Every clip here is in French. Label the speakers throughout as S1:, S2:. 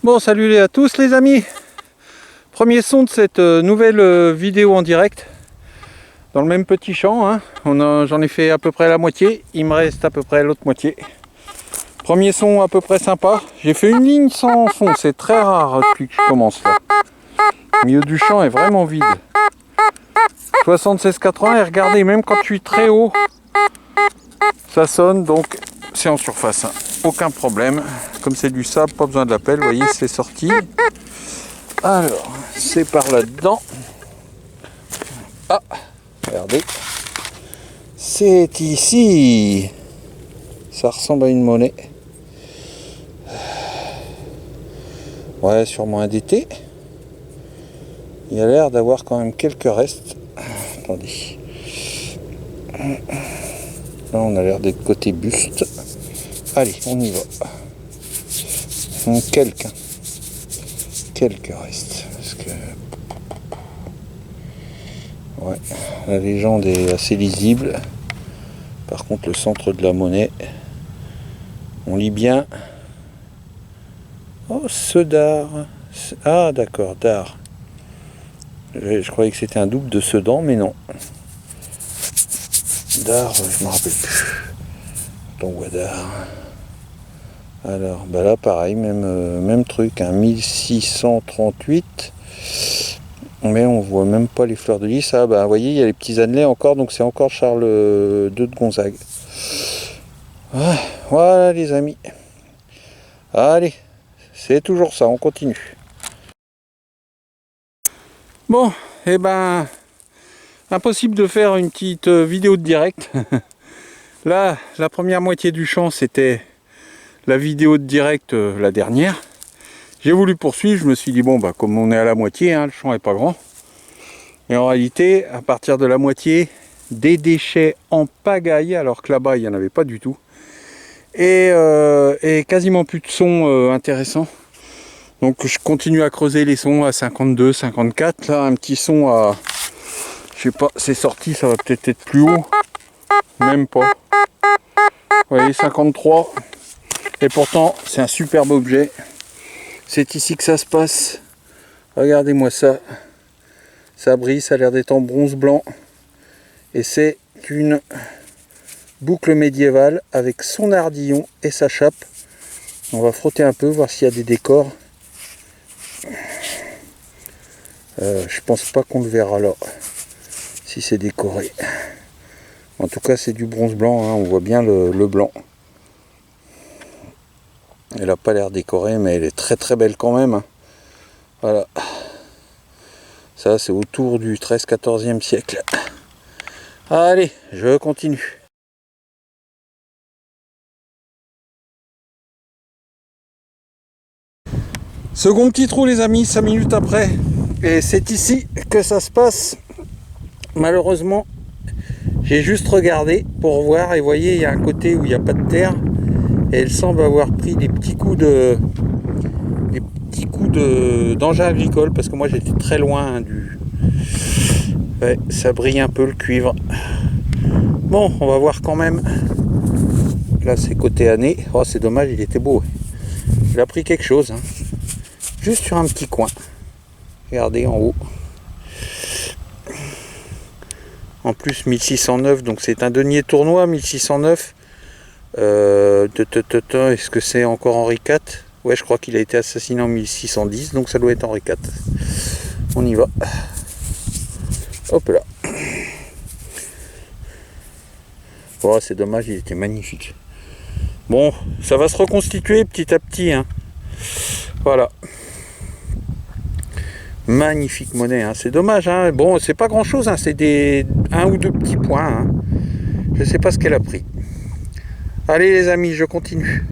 S1: Bon, salut à tous les amis. Premier son de cette nouvelle vidéo en direct. Dans le même petit champ, hein. J'en ai fait à peu près la moitié. Il me reste à peu près l'autre moitié. Premier son à peu près sympa. J'ai fait une ligne sans son. C'est très rare depuis que je commence là. Le milieu du champ est vraiment vide. 76-80 et regardez, même quand je suis très haut, ça sonne, donc c'est en surface, hein. Aucun problème. Comme c'est du sable, pas besoin de l'appel, vous voyez, c'est sorti. Alors, c'est par là-dedans. Ah, regardez. C'est ici. Ça ressemble à une monnaie. Ouais, sûrement un DT. Il a l'air d'avoir quand même quelques restes. Attendez. Là, on a l'air d'être côté buste. Allez, on y va. Quelques restes. Parce que... ouais, la légende est assez lisible. Par contre, le centre de la monnaie, on lit bien. Oh, ce d'art. Ah, d'accord, d'art. Je croyais que c'était un double de Sedan, mais non. D'art, je me rappelle plus. Donc, d'art. Alors, bah là, pareil, même truc, hein, 1638. Mais on voit même pas les fleurs de lys. Ah, bah, vous voyez, il y a les petits annelés encore, donc c'est encore Charles II de Gonzague. Ah, voilà, les amis. Allez, c'est toujours ça, on continue. Bon, et ben, impossible de faire une petite vidéo de direct. Là, la première moitié du champ, c'était la vidéo de direct, la dernière. J'ai voulu poursuivre, je me suis dit, bon, bah, comme on est à la moitié, hein, le champ est pas grand. Et en réalité, à partir de la moitié, des déchets en pagaille, alors que là-bas, il n'y en avait pas du tout. Et quasiment plus de sons intéressants. Donc je continue à creuser les sons à 52, 54. Là, un petit son à... je sais pas, c'est sorti, ça va peut-être être plus haut. Même pas. Vous voyez, 53. Et pourtant, c'est un superbe objet. C'est ici que ça se passe. Regardez-moi ça. Ça brille, ça a l'air d'être en bronze blanc. Et c'est une boucle médiévale avec son ardillon et sa chape. On va frotter un peu, voir s'il y a des décors. Je pense pas qu'on le verra là, si c'est décoré. En tout cas, c'est du bronze blanc, hein, on voit bien le blanc. Elle n'a pas l'air décorée, mais elle est très très belle quand même, hein. Voilà. Ça, c'est autour du 13-14e siècle. Allez, je continue. Second petit trou, les amis, 5 minutes après. Et c'est ici que ça se passe. Malheureusement, j'ai juste regardé pour voir. Et vous voyez, il y a un côté où il n'y a pas de terre. Et elle semble avoir pris des petits coups d'engin agricole. Parce que moi, j'étais très loin du... Ouais, ça brille un peu le cuivre. Bon, on va voir quand même. Là, c'est côté année. Oh, c'est dommage, il était beau. Il a pris quelque chose, hein. Juste sur un petit coin. Regardez en haut. En plus 1609, donc c'est un denier tournois 1609. Est-ce que c'est encore Henri IV? Ouais, je crois qu'il a été assassiné en 1610, donc ça doit être Henri IV. On y va. Hop là. Oh, c'est dommage, il était magnifique. Bon, ça va se reconstituer petit à petit, hein. Voilà. Magnifique monnaie, hein. C'est dommage, hein. Bon, c'est pas grand chose, hein. C'est un ou deux petits points, hein. Je sais pas ce qu'elle a pris. Allez les amis, je continue.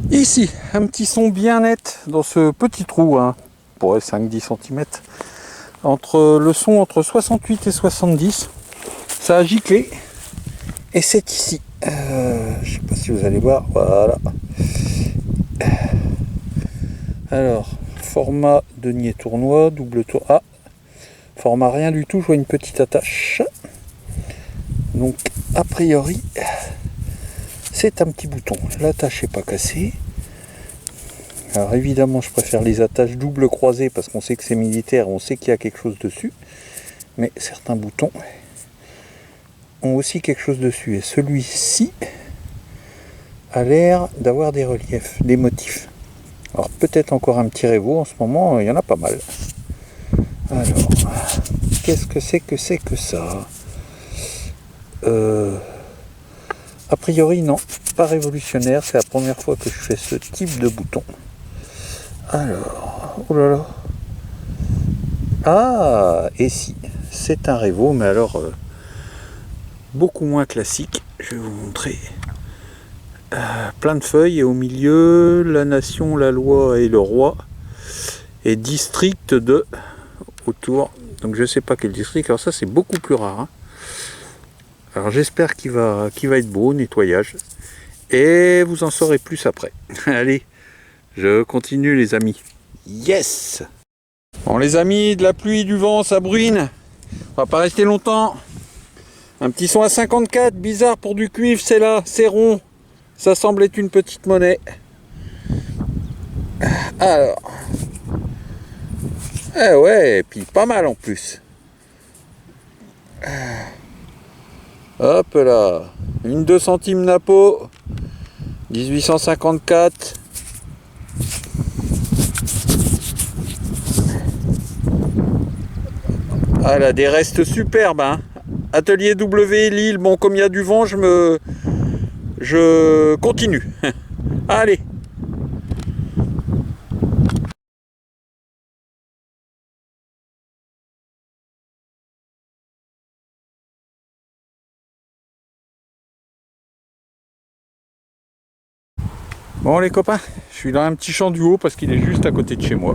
S1: Ici, un petit son bien net dans ce petit trou, hein, pour 5-10 cm. Le son entre 68 et 70, ça a giclé. Et c'est ici. Je sais pas si vous allez voir. Voilà. Alors, format denier tournoi, double tour. Ah, Format rien du tout, je vois une petite attache. Donc a priori c'est un petit bouton. L'attache n'est pas cassée. Alors évidemment je préfère les attaches double croisées parce qu'on sait que c'est militaire, on sait qu'il y a quelque chose dessus. Mais certains boutons ont aussi quelque chose dessus. Et celui-ci a l'air d'avoir des reliefs, des motifs. Alors peut-être encore un petit révo, en ce moment il y en a pas mal. Alors, qu'est-ce que c'est que ça? A priori non, pas révolutionnaire, c'est la première fois que je fais ce type de bouton. Alors, oh là là. Ah, et si, c'est un révo, mais alors beaucoup moins classique. Je vais vous montrer. Plein de feuilles et au milieu, la nation, la loi et le roi. Et district de autour. Donc je sais pas quel district, alors ça c'est beaucoup plus rare. Hein. Alors j'espère qu'il va être beau, nettoyage. Et vous en saurez plus après. Allez, je continue les amis. Yes! Bon les amis, de la pluie, du vent, ça bruine. On va pas rester longtemps. Un petit son à 54, bizarre pour du cuivre, c'est là, c'est rond. Ça semble être une petite monnaie. Alors. Eh ouais, et puis pas mal en plus. Hop là. Une 2 centimes Napo. 1854. Ah, elle a des restes superbes. Hein. Atelier W, Lille. Bon, comme il y a du vent, je continue. Allez. Bon les copains, je suis dans un petit champ du haut parce qu'il est juste à côté de chez moi.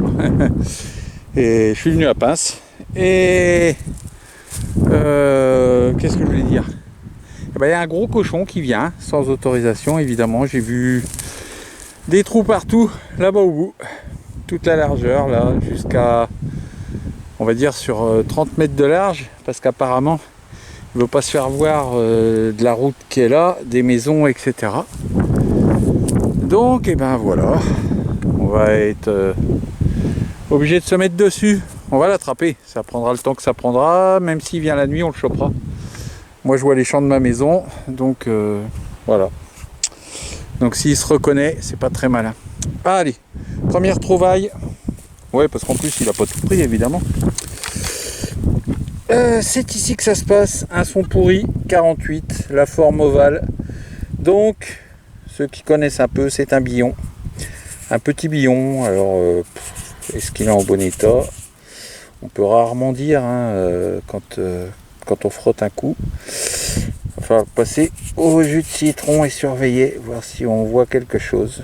S1: Et je suis venu à Pince. Et qu'est-ce que je voulais dire? Eh ben, y a un gros cochon qui vient, sans autorisation évidemment. J'ai vu des trous partout, là-bas au bout. Toute la largeur, là, jusqu'à, on va dire, sur 30 mètres de large. Parce qu'apparemment, il ne veut pas se faire voir de la route qui est là, des maisons, etc. Donc, et ben voilà, on va être obligé de se mettre dessus. On va l'attraper, ça prendra le temps que ça prendra, même s'il vient la nuit, on le chopera. Moi, je vois les champs de ma maison, donc voilà. Donc, s'il se reconnaît, c'est pas très malin. Allez, première trouvaille. Ouais, parce qu'en plus, il a pas tout pris, évidemment. C'est ici que ça se passe, un son pourri, 48, la forme ovale. Donc, ceux qui connaissent un peu, c'est un billon. Un petit billon. Alors, est-ce qu'il est en bon état? On peut rarement dire hein, quand on frotte un coup. Il va falloir passer au jus de citron et surveiller, voir si on voit quelque chose.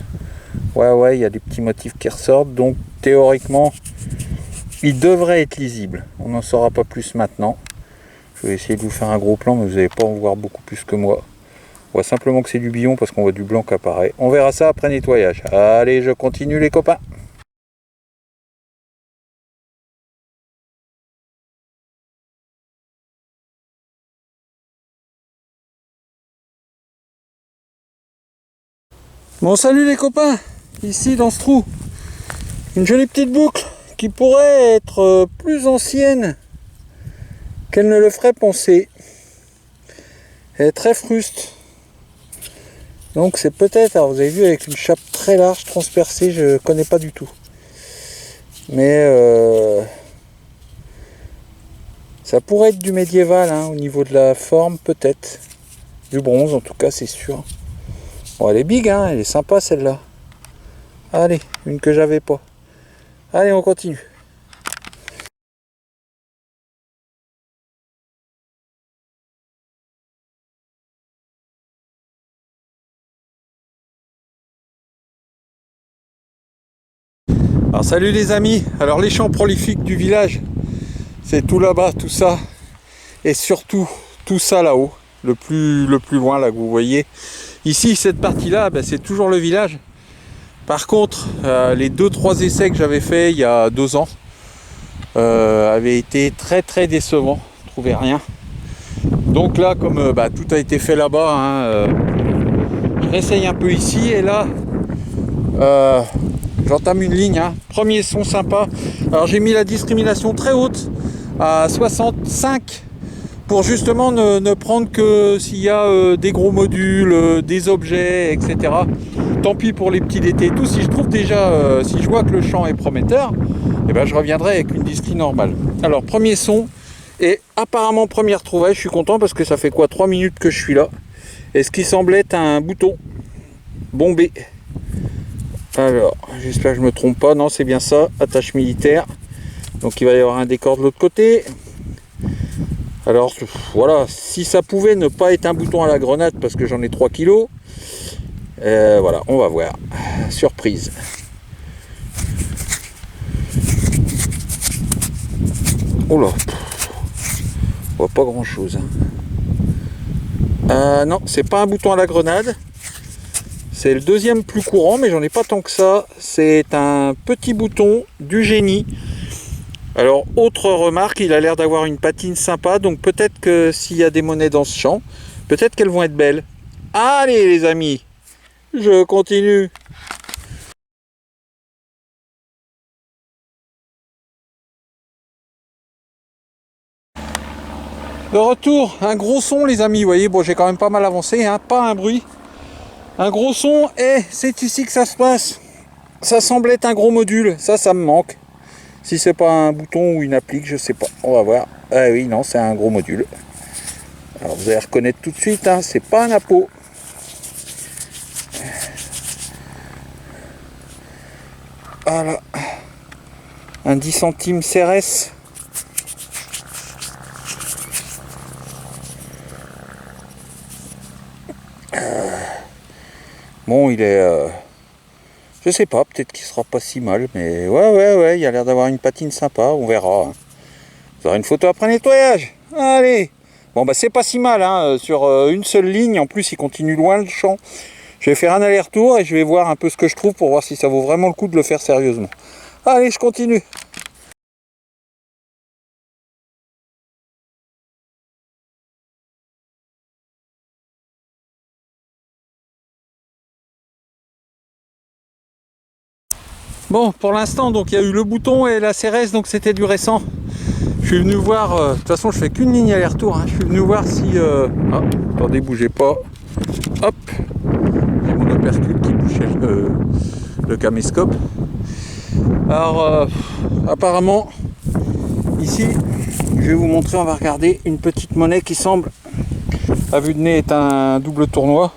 S1: Ouais, il y a des petits motifs qui ressortent. Donc, théoriquement, il devrait être lisible. On n'en saura pas plus maintenant. Je vais essayer de vous faire un gros plan, mais vous n'allez pas en voir beaucoup plus que moi. On voit simplement que c'est du billon parce qu'on voit du blanc qui apparaît. On verra ça après nettoyage. Allez, je continue les copains. Bon, salut les copains. Ici dans ce trou, une jolie petite boucle qui pourrait être plus ancienne qu'elle ne le ferait penser. Elle est très fruste. Donc c'est peut-être, alors vous avez vu avec une chape très large, transpercée, je ne connais pas du tout. Mais ça pourrait être du médiéval hein, au niveau de la forme, peut-être. Du bronze en tout cas, c'est sûr. Bon, elle est big, hein, elle est sympa celle-là. Allez, une que j'avais pas. Allez, on continue. Alors salut les amis, alors les champs prolifiques du village, c'est tout là-bas, tout ça, et surtout tout ça là-haut, le plus loin là que vous voyez. Ici, cette partie-là, ben, c'est toujours le village. Par contre, les 2-3 essais que j'avais fait il y a 2 ans, avait été très décevant, je trouvais rien. Donc là, comme tout a été fait là-bas, hein, je réessaye un peu ici, et là j'entame une ligne, hein. Premier son sympa. Alors j'ai mis la discrimination très haute à 65 pour justement ne prendre que s'il y a des gros modules, des objets, etc. Tant pis pour les petits d'été et tout. Si je trouve déjà, si je vois que le champ est prometteur, eh ben, je reviendrai avec une discri normale. Alors premier son, et apparemment première trouvaille, je suis content parce que ça fait quoi, 3 minutes que je suis là. Et ce qui semblait être un bouton bombé. Alors, j'espère que je me trompe pas. Non, c'est bien ça, attache militaire. Donc il va y avoir un décor de l'autre côté. Alors voilà, si ça pouvait ne pas être un bouton à la grenade parce que j'en ai 3 kilos, voilà, on va voir. Surprise. Oh là, on voit pas grand chose. Non, c'est pas un bouton à la grenade. C'est le deuxième plus courant, mais j'en ai pas tant que ça. C'est un petit bouton du génie. Alors, autre remarque, il a l'air d'avoir une patine sympa, donc peut-être que s'il y a des monnaies dans ce champ, peut-être qu'elles vont être belles. Allez les amis, je continue. De retour, un gros son les amis, vous voyez, bon j'ai quand même pas mal avancé, hein, pas un bruit. Un gros son, et c'est ici que ça se passe. Ça semble être un gros module, ça me manque. Si c'est pas un bouton ou une applique, je sais pas. On va voir. Ah oui, non, c'est un gros module. Alors vous allez reconnaître tout de suite, hein, c'est pas un Apo. Voilà. Un 10 centimes CRS. Bon, il est... je sais pas, peut-être qu'il sera pas si mal, mais ouais, il a l'air d'avoir une patine sympa, on verra. Vous aurez une photo après nettoyage. Allez. Bon bah c'est pas si mal, hein, sur une seule ligne, en plus il continue loin le champ. Je vais faire un aller-retour et je vais voir un peu ce que je trouve pour voir si ça vaut vraiment le coup de le faire sérieusement. Allez, je continue. Bon, pour l'instant, donc il y a eu le bouton et la CRS, donc c'était du récent. Je suis venu voir, de toute façon je fais qu'une ligne aller-retour, hein. Je suis venu voir si... Ah, attendez, bougez pas. Hop, j'ai mon opercule qui bougeait le caméscope. Alors, apparemment, ici, je vais vous montrer, on va regarder une petite monnaie qui semble, à vue de nez, est un double tournoi.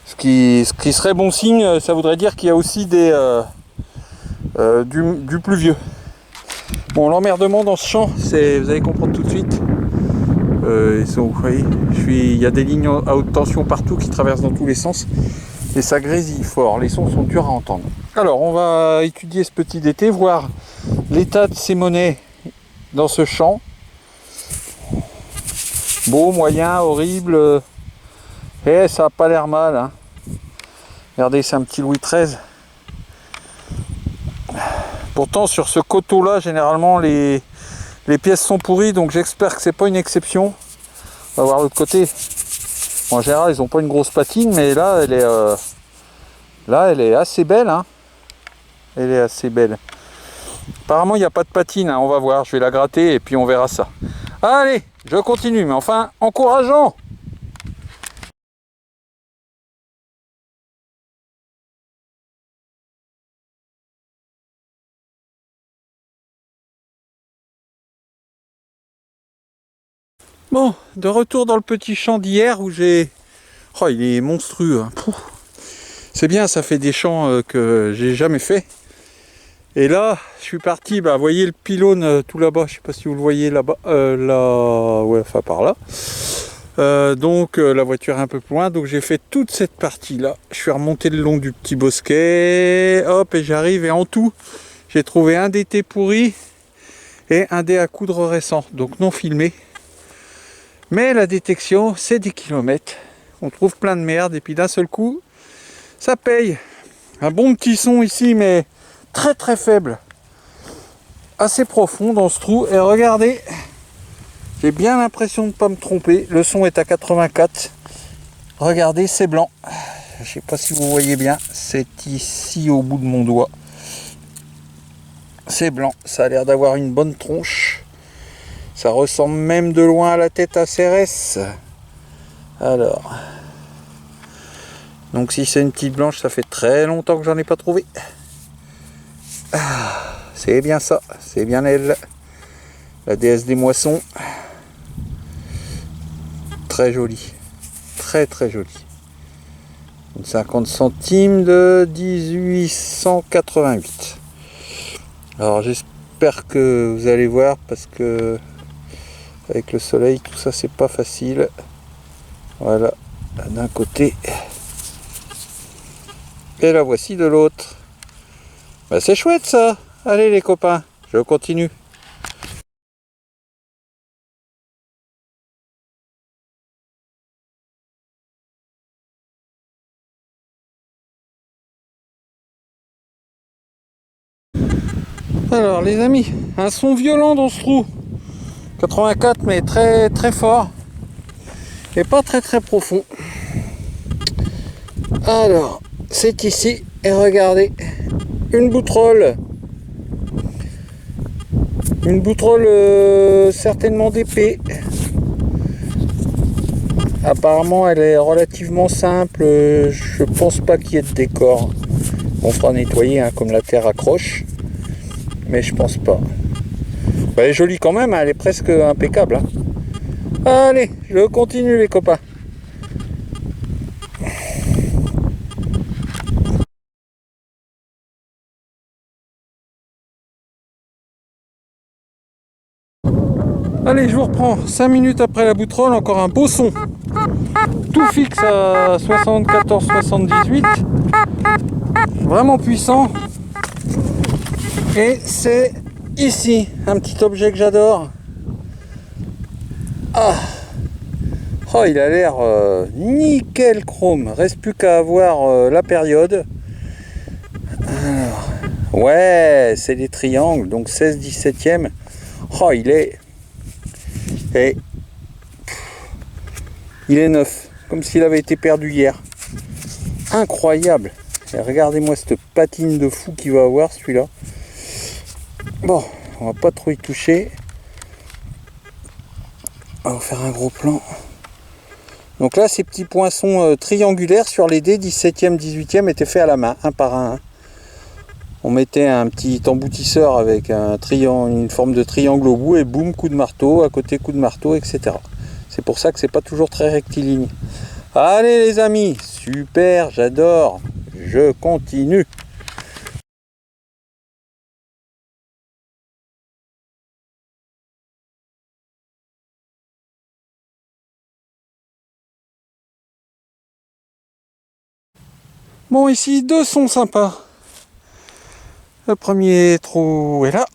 S1: Ce qui serait bon signe, ça voudrait dire qu'il y a aussi des... du plus vieux. Bon, l'emmerdement dans ce champ, c'est, vous allez comprendre tout de suite. Vous voyez, il y a des lignes à haute tension partout qui traversent dans tous les sens et ça grésille fort. Les sons sont durs à entendre. Alors, on va étudier ce petit DT, voir l'état de ces monnaies dans ce champ. Beau, moyen, horrible. Et ça n'a pas l'air mal, hein. Regardez, c'est un petit Louis XIII. Pourtant sur ce coteau là généralement les pièces sont pourries, donc j'espère que c'est pas une exception. On va voir l'autre côté. Bon, en général ils ont pas une grosse patine, mais là elle est assez belle, hein. Elle est assez belle. Apparemment il n'y a pas de patine, hein. On va voir, je vais la gratter et puis on verra ça. Allez, je continue, mais enfin encourageant. Bon, de retour dans le petit champ d'hier où j'ai... Oh, il est monstrueux, hein. C'est bien, ça fait des champs que j'ai jamais fait. Et là, je suis parti, vous voyez le pylône tout là-bas, je sais pas si vous le voyez là-bas, là, ouais, enfin par là. Donc la voiture est un peu plus loin, donc j'ai fait toute cette partie-là. Je suis remonté le long du petit bosquet, hop, et j'arrive, et en tout, j'ai trouvé un DT pourri et un dé à coudre récent, donc non filmé. Mais la détection, c'est 10 km. On trouve plein de merde, et puis d'un seul coup, ça paye. Un bon petit son ici, mais très faible. assez profond dans ce trou. Et regardez, j'ai bien l'impression de ne pas me tromper. Le son est à 84. Regardez, c'est blanc. Je sais pas si vous voyez bien. C'est ici au bout de mon doigt. C'est blanc. Ça a l'air d'avoir une bonne tronche. Ça ressemble même de loin à la tête à CRS. Alors. Donc si c'est une petite blanche, ça fait très longtemps que j'en ai pas trouvé. Ah, c'est bien ça. C'est bien elle. La déesse des moissons. Très jolie. Très très jolie. Une 50 centimes de 1888. Alors j'espère que vous allez voir parce que avec le soleil tout ça c'est pas facile. Voilà, d'un côté. Et la voici de l'autre. Bah, c'est chouette ça. Allez les copains, je continue. Alors les amis, un son violent dans ce trou. 84 mais très très fort. Et pas très très profond. Alors, c'est ici. Et regardez, une boutreole. Une boutreole certainement d'épée. Apparemment elle est relativement simple. Je pense pas qu'il y ait de décor. On fera nettoyer hein, comme la terre accroche. Mais je pense pas. Bah, elle est jolie quand même, hein, elle est presque impeccable. Hein. Allez, je continue les copains. Allez, je vous reprends 5 minutes après la boutreole, encore un beau son. Tout fixe à 74-78. Vraiment puissant. Et c'est ici, un petit objet que j'adore. Ah. Oh, il a l'air nickel chrome. Reste plus qu'à avoir la période. Alors, ouais, c'est des triangles, donc 16-17e. Oh, il est neuf, comme s'il avait été perdu hier. Incroyable. Et regardez-moi cette patine de fou qu'il va avoir celui-là. Bon, on va pas trop y toucher. On va faire un gros plan. Donc là, ces petits poinçons triangulaires sur les dés 17e, 18e étaient faits à la main, un par un. On mettait un petit emboutisseur avec un triangle, une forme de triangle au bout et boum, coup de marteau, à côté coup de marteau, etc. C'est pour ça que c'est pas toujours très rectiligne. Allez les amis, super, j'adore, je continue. Bon, ici, deux sons sympas. Le premier trou est là,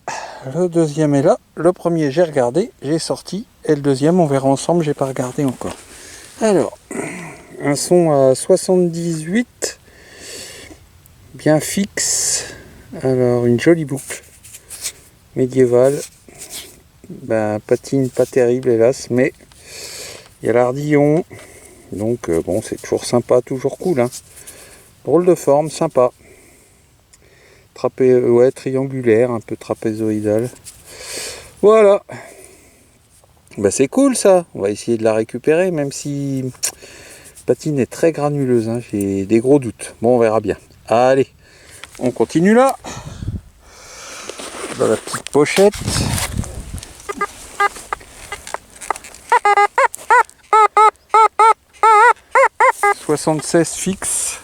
S1: le deuxième est là. Le premier, j'ai regardé, j'ai sorti. Et le deuxième, on verra ensemble, j'ai pas regardé encore. Alors, un son à 78, bien fixe. Alors, une jolie boucle médiévale. Ben, patine pas terrible, hélas, mais il y a l'ardillon. Donc, bon, c'est toujours sympa, toujours cool. Hein. Drôle de forme, sympa. Ouais, triangulaire, un peu trapézoïdal. Voilà. Bah c'est cool ça. On va essayer de la récupérer, même si la patine est très granuleuse. Hein. J'ai des gros doutes. Bon, on verra bien. Allez, on continue là. Dans la petite pochette. « 76 fixe.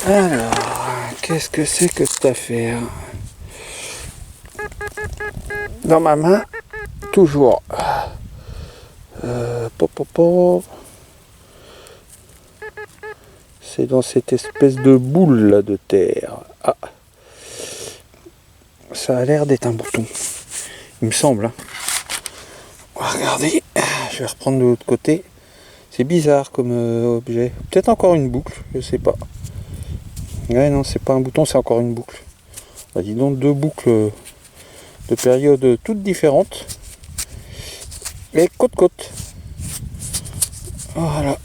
S1: Alors, qu'est-ce que c'est que cette affaire? Dans ma main, toujours. C'est dans cette espèce de boule là de terre. Ah, ça a l'air d'être un bouton. Il me semble. Hein. On va regarder. Je vais reprendre de l'autre côté. C'est bizarre comme objet. Peut-être encore une boucle, je sais pas. Ouais, non, c'est pas un bouton, c'est encore une boucle. Bah, dis donc, deux boucles de périodes toutes différentes. Et côte-côte. Voilà.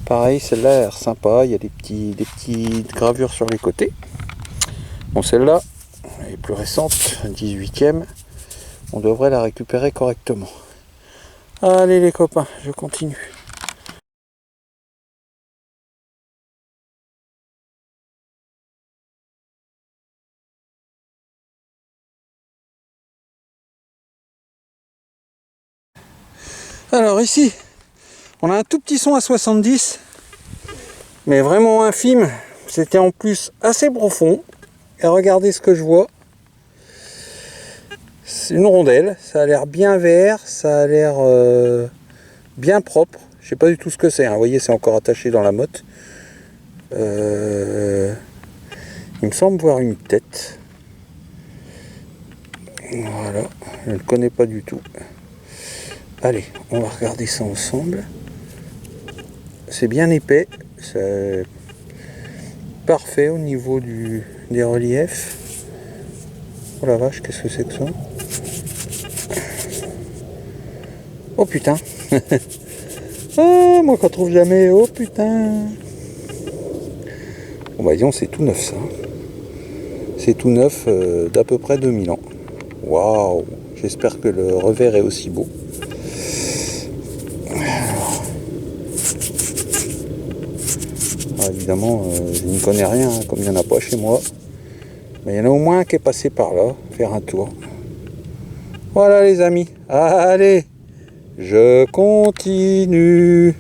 S1: Pareil, celle-là a l'air sympa. Il y a des petites gravures sur les côtés. Bon, celle-là, elle est plus récente, 18e. On devrait la récupérer correctement. Allez les copains, je continue. Alors ici, on a un tout petit son à 70, mais vraiment infime. C'était en plus assez profond. Et regardez ce que je vois. C'est une rondelle, ça a l'air bien vert, ça a l'air bien propre. Je sais pas du tout ce que c'est, hein. Vous voyez, c'est encore attaché dans la motte. Il me semble voir une tête. Voilà, je ne le connais pas du tout. Allez, on va regarder ça ensemble. C'est bien épais, c'est parfait au niveau des reliefs. Oh la vache, qu'est-ce que c'est que ça? Oh putain. Ah, moi qu'on trouve jamais, oh putain. Bon bah disons, c'est tout neuf ça. C'est tout neuf d'à peu près 2000 ans. Waouh, j'espère que le revers est aussi beau. Alors, évidemment, je n'y connais rien, hein, comme il n'y en a pas chez moi. Mais il y en a au moins un qui est passé par là, faire un tour. Voilà les amis, allez, je continue.